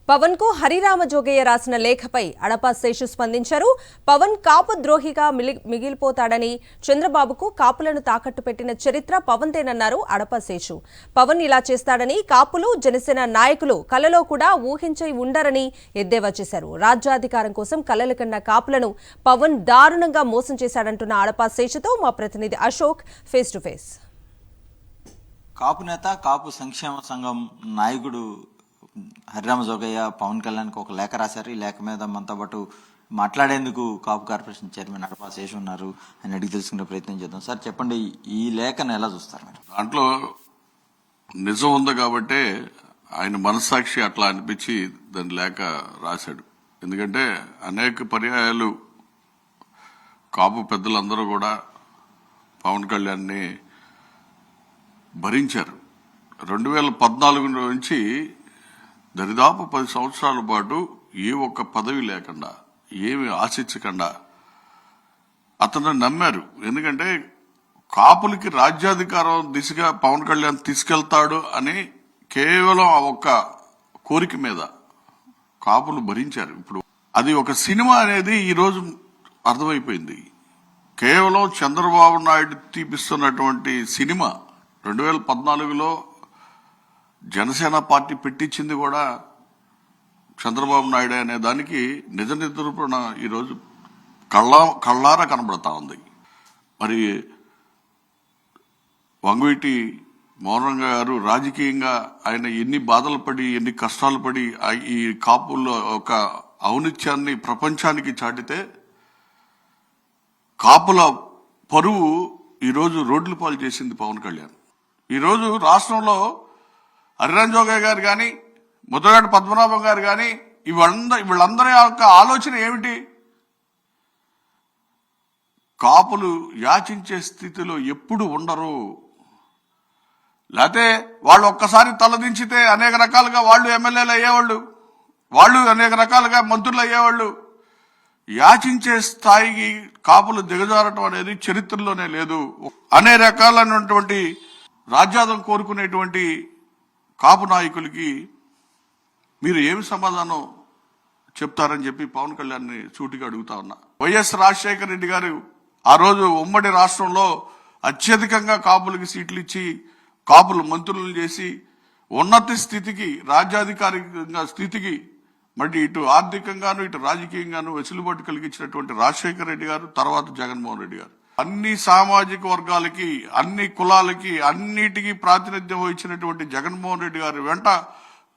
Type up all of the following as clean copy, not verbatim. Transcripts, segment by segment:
పవన్ కు హరిరామ జోగయ్య రాసిన లేఖపై అడపా శేషు స్పందించారు. పవన్ కాపు ద్రోహిగా మిగిలిపోతాడని, చంద్రబాబుకు కాపులను తాకట్టు పెట్టిన చరిత్ర పవన్దేనన్నారు అడపా శేషు. పవన్ ఇలా చేస్తాడని కాపులు, జనసేన నాయకులు కలలో కూడా ఊహించి ఉండరని ఎద్దేవా చేశారు. రాజ్యాధికారం కోసం కలలు కన్న కాపులను పవన్ దారుణంగా మోసం చేశాడంటున్న అడపా శేషుతో మా ప్రతినిధి అశోక్ ఫేస్ టు ఫేస్. కాపు నేత, కాపు సంక్షేమ సంఘం నాయకుడు హరిరామ జోగయ్య పవన్ కళ్యాణ్కి ఒక లేఖ రాశారు. ఈ లేఖ మీద మనతో పాటు మాట్లాడేందుకు కాపు కార్పొరేషన్ చైర్మన్ అడపా శేషు ఉన్నారు. ఆయన అడిగి తెలుసుకునే ప్రయత్నం చేద్దాం. సార్ చెప్పండి, ఈ లేఖను ఎలా చూస్తారు మీరు? దాంట్లో నిజం ఉంది కాబట్టి ఆయన మనస్సాక్షి అట్లా అనిపించి దాని లేఖ రాశాడు. ఎందుకంటే అనేక పర్యాయాలు కాపు పెద్దలందరూ కూడా పవన్ కళ్యాణ్ని భరించారు. 2014 నుంచి దరిదాపు 10 సంవత్సరాల పాటు ఏ ఒక్క పదవి లేకుండా, ఏమి ఆశించకుండా అతను నమ్మారు. ఎందుకంటే కాపులకి రాజ్యాధికారం దిశగా పవన్ కళ్యాణ్ తీసుకెళ్తాడు అని కేవలం ఆ ఒక్క కోరిక మీద కాపులు భరించారు. ఇప్పుడు అది ఒక సినిమా అనేది ఈరోజు అర్థమైపోయింది. కేవలం చంద్రబాబు నాయుడు తీపిస్తున్నటువంటి సినిమా. 2014లో జనసేన పార్టీ పెట్టించింది కూడా చంద్రబాబు నాయుడు అనే దానికి నిజ నిరూపణ ఈరోజు కళ్ళారా కనబడతా ఉంది. మరి వంగవీటి మోహన్ గారు రాజకీయంగా ఆయన ఎన్ని బాధలు పడి, ఎన్ని కష్టాలు పడి ఈ కాపుల్లో ఒక ఔనిత్యాన్ని ప్రపంచానికి చాటితే కాపుల పరువు ఈరోజు రోడ్ల పాలు చేసింది పవన్ కళ్యాణ్. ఈరోజు రాష్ట్రంలో హరిరామ జోగయ్య గారు కానీ, ముద్రగడ పద్మనాభం గారు కానీ వీళ్ళందరి యొక్క ఆలోచన ఏమిటి? కాపులు యాచించే స్థితిలో ఎప్పుడు ఉండరు. లేకపోతే వాళ్ళు ఒక్కసారి తలదించితే అనేక రకాలుగా వాళ్ళు ఎమ్మెల్యేలు అయ్యేవాళ్ళు, వాళ్ళు అనేక రకాలుగా మంత్రులు అయ్యేవాళ్ళు. యాచించే స్థాయికి కాపులు దిగజారటం అనేది చరిత్రలోనే లేదు. అనేక రకాలైనటువంటి రాజ్యాదం కోరుకునేటువంటి కాపు నాయకులకి మీరు ఏమి సమాధానం చెప్తారని చెప్పి పవన్ కళ్యాణ్ని సూటిగా అడుగుతా ఉన్నా. వైఎస్ రాజశేఖర రెడ్డి గారు ఆ రోజు ఉమ్మడి రాష్ట్రంలో అత్యధికంగా కాపులకి సీట్లు ఇచ్చి, కాపులు మంత్రులను చేసి, ఉన్నత స్థితికి, రాజ్యాధికారిక స్థితికి, మరి ఇటు ఆర్థికంగాను ఇటు రాజకీయంగాను వెసులుబాటు కలిగించినటువంటి రాజశేఖర రెడ్డి గారు, తర్వాత జగన్మోహన్ రెడ్డి గారు, అన్ని సామాజిక వర్గాలకి, అన్ని కులాలకి, అన్నిటికీ ప్రాతినిధ్యం వహించినటువంటి జగన్మోహన్ రెడ్డి గారి వెంట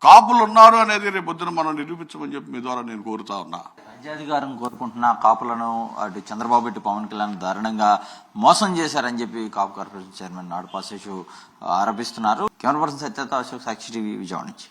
కాపులు ఉన్నారు అనేది రేపొద్దున మనం నిరూపించమని చెప్పి మీ ద్వారా నేను కోరుతా ఉన్నా. రాజ్యాధికారం కోరుకుంటున్న కాపులను అటు చంద్రబాబు ఇటు పవన్ కళ్యాణ్ దారుణంగా మోసం చేశారని చెప్పి కాపు కార్పొరేషన్ చైర్మన్ అడపా శేషు ఆరోపిస్తున్నారు. కెమెరా పర్సన్ సత్యత, అశోక్, సాక్షి టీవీ, విజయవాడ నుంచి.